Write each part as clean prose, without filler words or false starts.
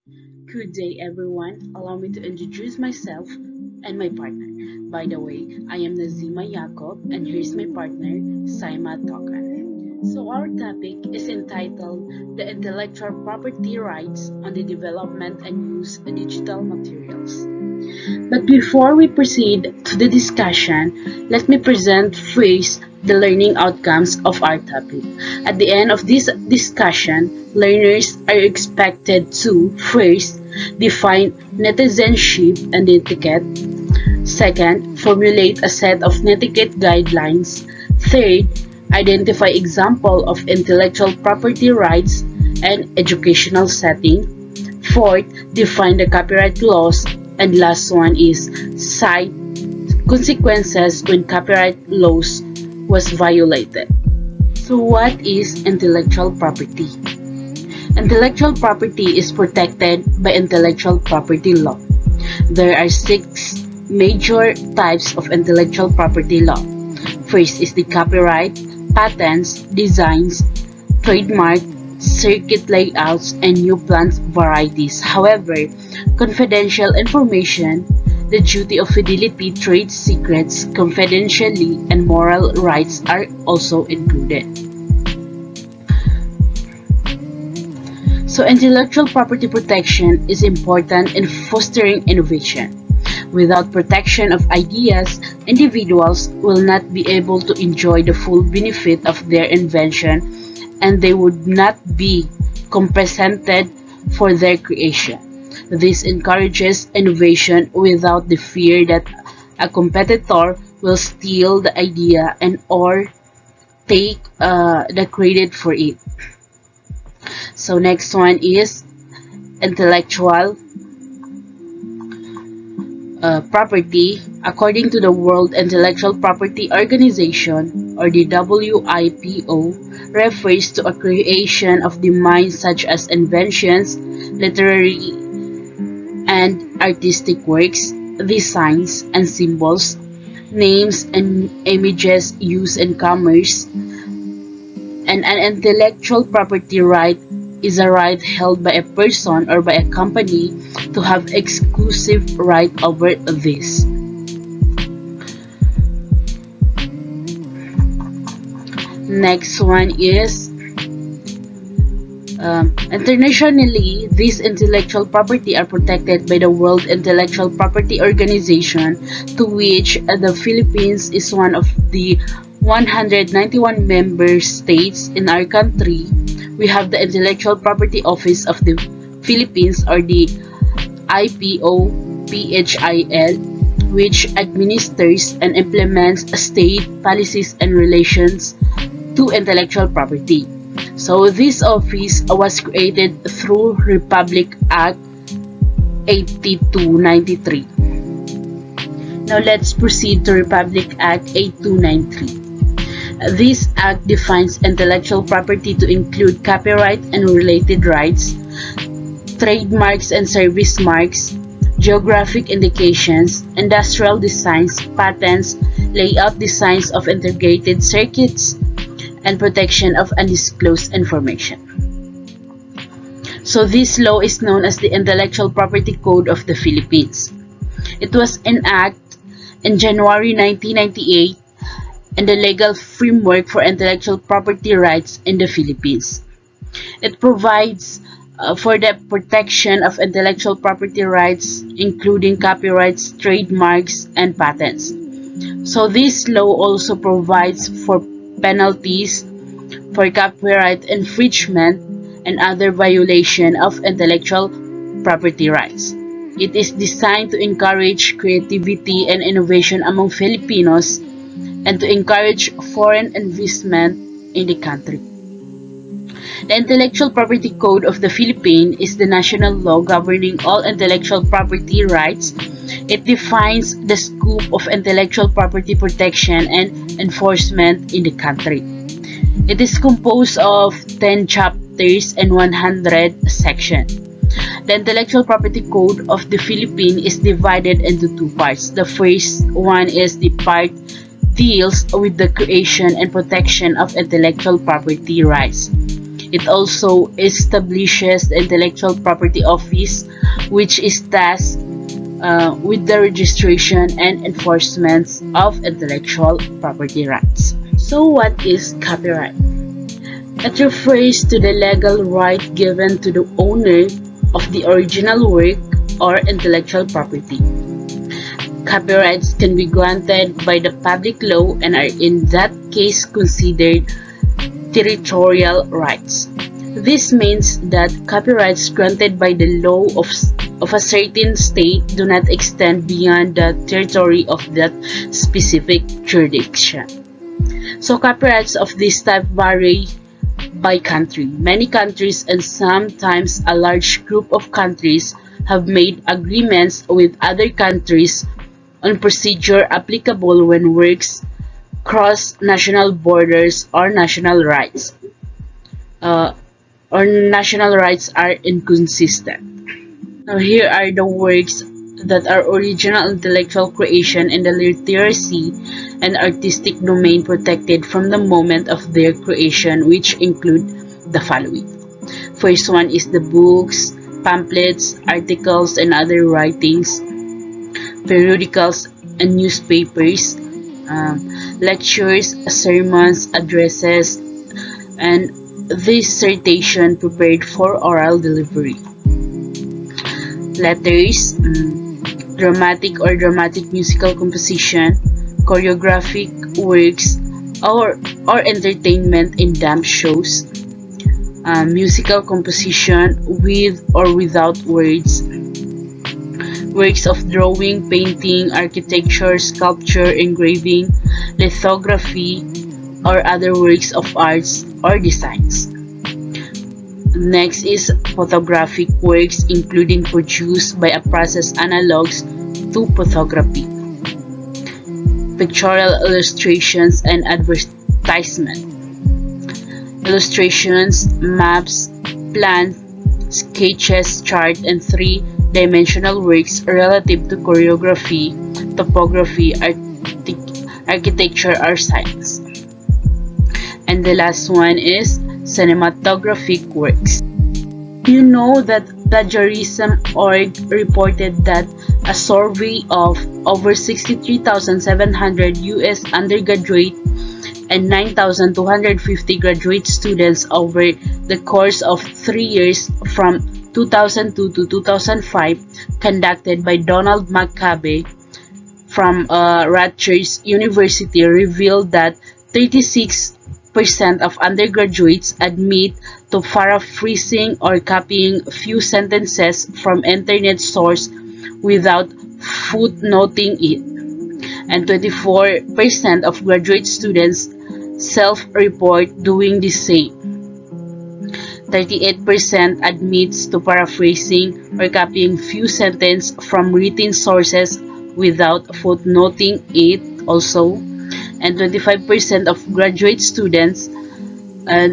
Good day, everyone. Allow me to introduce myself and my partner. By the way, I am Nazima Yacob, and here's my partner, Saima Tokan. So, our topic is entitled The Intellectual Property Rights on the Development and Use of Digital Materials. But before we proceed to the discussion, let me present first the learning outcomes of our topic. At the end of this discussion, learners are expected to first define netizenship and etiquette, second, formulate a set of netiquette guidelines, third, identify example of intellectual property rights and educational setting, fourth, define the copyright laws, and last one is cite consequences when copyright laws was violated. So what is intellectual property? Intellectual property is protected by intellectual property law. There are six major types of intellectual property law. First is the copyright, patents, designs, trademark, circuit layouts, and new plant varieties. However, confidential information, the duty of fidelity, trade secrets, confidentiality, and moral rights are also included. So intellectual property protection is important in fostering innovation. Without protection of ideas, individuals will not be able to enjoy the full benefit of their invention, and they would not be compensated for their creation. This encourages innovation without the fear that a competitor will steal the idea and or take the credit for it. So next one is intellectual property. According to the World Intellectual Property Organization, or the WIPO, refers to a creation of the mind such as inventions, literary and artistic works, designs and symbols, names and images used in commerce, and an intellectual property right is a right held by a person or by a company to have exclusive right over this. Next one is internationally, these intellectual property are protected by the World Intellectual Property Organization, to which the Philippines is one of the 191 member states. In our country, we have the Intellectual Property Office of the Philippines, or the IPOPHIL, which administers and implements state policies and relations to intellectual property. So this office was created through Republic Act 8293. Now let's proceed to Republic Act 8293. This act defines intellectual property to include copyright and related rights, trademarks and service marks, geographic indications, industrial designs, patents, layout designs of integrated circuits, and protection of undisclosed information. So this law is known as the Intellectual Property Code of the Philippines. It was enacted in January 1998 and the legal framework for intellectual property rights in the Philippines. It provides for the protection of intellectual property rights, including copyrights, trademarks, and patents. So this law also provides for penalties for copyright infringement and other violation of intellectual property rights. It is designed to encourage creativity and innovation among Filipinos and to encourage foreign investment in the country. The Intellectual Property Code of the Philippines is the national law governing all intellectual property rights. It defines the scope of intellectual property protection and enforcement in the country. It is composed of 10 chapters and 100 sections. The Intellectual Property Code of the Philippines is divided into two parts. The first one is the part deals with the creation and protection of intellectual property rights. It also establishes the Intellectual Property Office, which is tasked with the registration and enforcement of intellectual property rights. So what is copyright? It refers to the legal right given to the owner of the original work or intellectual property. Copyrights can be granted by the public law and are in that case considered territorial rights. This means that copyrights granted by the law of a certain state do not extend beyond the territory of that specific jurisdiction. So copyrights of this type vary by country. Many countries and sometimes a large group of countries have made agreements with other countries on procedure applicable when works cross national borders or national rights are inconsistent. Now here are the works that are original intellectual creation in the literacy and artistic domain protected from the moment of their creation, which include the following. First one is the books, pamphlets, articles, and other writings, periodicals and newspapers, lectures, sermons, addresses, and dissertation prepared for oral delivery. Letters, dramatic or dramatic musical composition, choreographic works, or entertainment in dance shows, musical composition with or without words, works of drawing, painting, architecture, sculpture, engraving, lithography, or other works of arts or designs. Next is photographic works, including produced by a process analogs to photography, pictorial illustrations and advertisement, illustrations, maps, plans, sketches, chart, and three-dimensional works relative to choreography, topography, architecture, or science. And the last one is cinematographic works. You know that plagiarism.org reported that a survey of over 63,700 US undergraduate and 9,250 graduate students over the course of 3 years from 2002 to 2005 conducted by Donald McCabe from Rutgers University revealed that 36% of undergraduates admit to paraphrasing or copying few sentences from internet source without footnoting it, and 24% of graduate students self-report doing the same. 38% admits to paraphrasing or copying few sentences from written sources without footnoting it also, and 25% of graduate students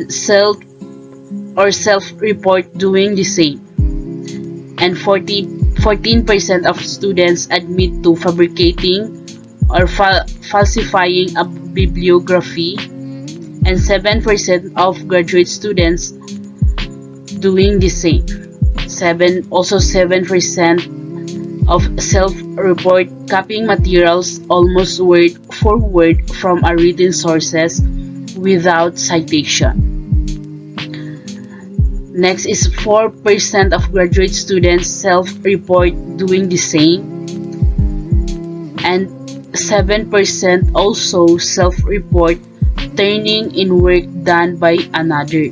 self-report doing the same, and 14% of students admit to fabricating or falsifying a bibliography, and 7% of graduate students doing the same. 7% of self-report copying materials almost word for word from a written sources without citation. Next is 4% of graduate students self-report doing the same, and 7% also self-report turning in work done by another,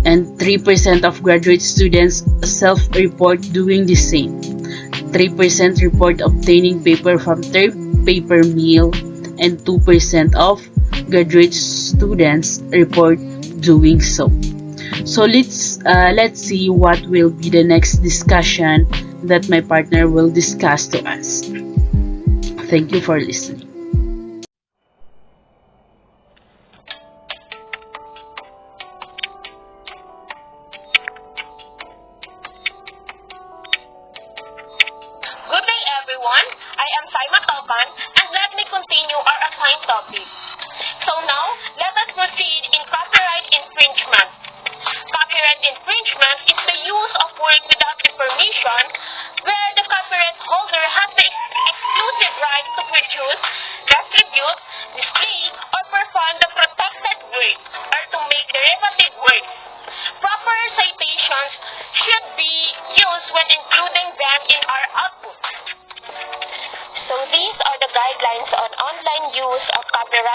and 3% of graduate students self-report doing the same. 3% report obtaining paper from third paper mill, and 2% of graduate students report doing so. So let's see what will be the next discussion that my partner will discuss to us. Thank you for listening. Good day everyone, I am Saima Topan and let me continue our assigned topic. So now, let us proceed in copyright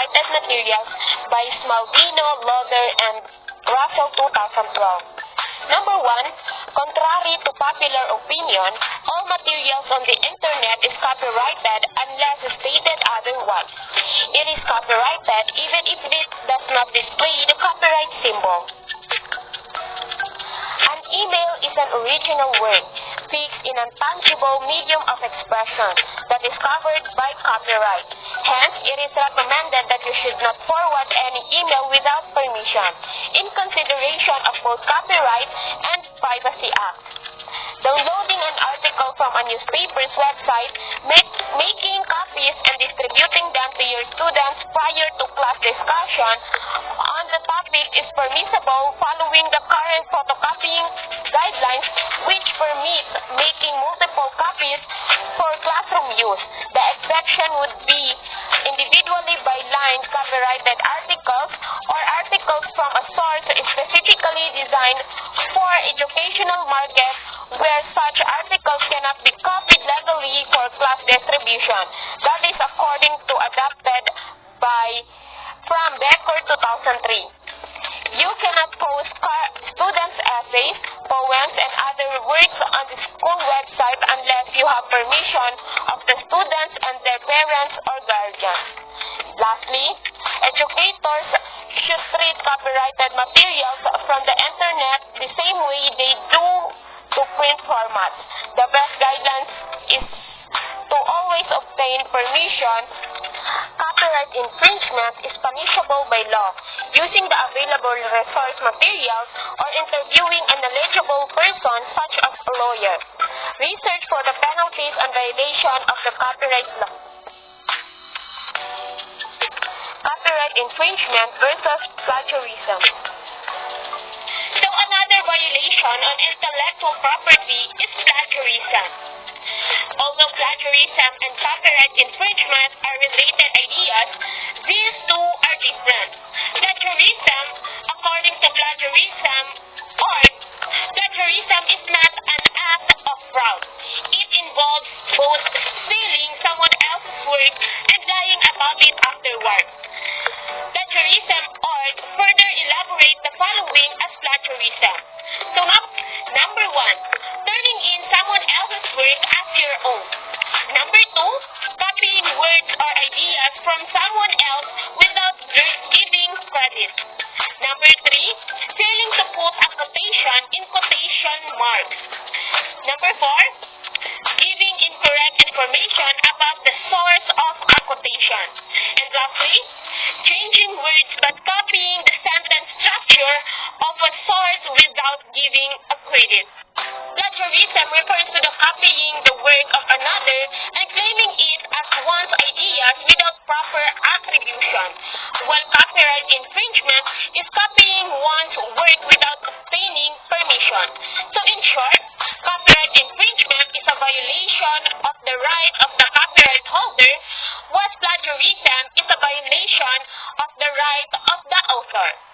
copyrighted materials by Smaldino, Lauder, and Russell 2012. Number 1, contrary to popular opinion, all materials on the internet is copyrighted unless stated otherwise. It is copyrighted even if it does not display the copyright symbol. An email is an original work, fixed in a tangible medium of expression that is covered by copyright. Hence, it is recommended that you should not forward any email without permission, in consideration of both Copyright and Privacy Act. Downloading an article from a newspaper's website, making copies and distributing them to your students prior to class discussion on the topic is permissible following the current photocopying guidelines, which permit making multiple copies for classroom use. The exception would be individually bylined copyrighted articles or articles from a source specifically designed for educational markets where such articles cannot be copied legally for class distribution. That is according to adopted by from Becker 2003. You cannot post students' essays, poems, and other works on the school website unless you have permission of the students and their parents or guardians. Lastly, educators should treat copyrighted materials from the internet the same way they do to print formats. The best guidelines is to always obtain permission. Copyright infringement is punishable by law, using the available resource materials or interviewing a knowledgeable person such as a lawyer. Research for the penalties and violation of the copyright law. Copyright infringement versus plagiarism. So another violation on intellectual property is plagiarism. Although plagiarism and copyright infringement are related ideas, these two are different. Plagiarism, according to plagiarism is not an act of fraud. It involves both stealing someone else's work and lying about it afterward. Plagiarism further elaborate the following as plagiarism. So number 1, turning in someone else's work as your own. Number 2, copying words or ideas from someone else without giving credit. Number 3, failing to put a quotation in quotation marks. Number 4, giving incorrect information about the source of a quotation. And lastly, changing words but copying the sentence structure of a source without giving a credit. Plagiarism refers to the copying the work of another and claiming it as one's ideas without proper attribution, while copyright infringement is copying one's work without obtaining permission. So in short, copyright infringement is a violation of the right of the copyright holder, while plagiarism is a violation of the right of the author.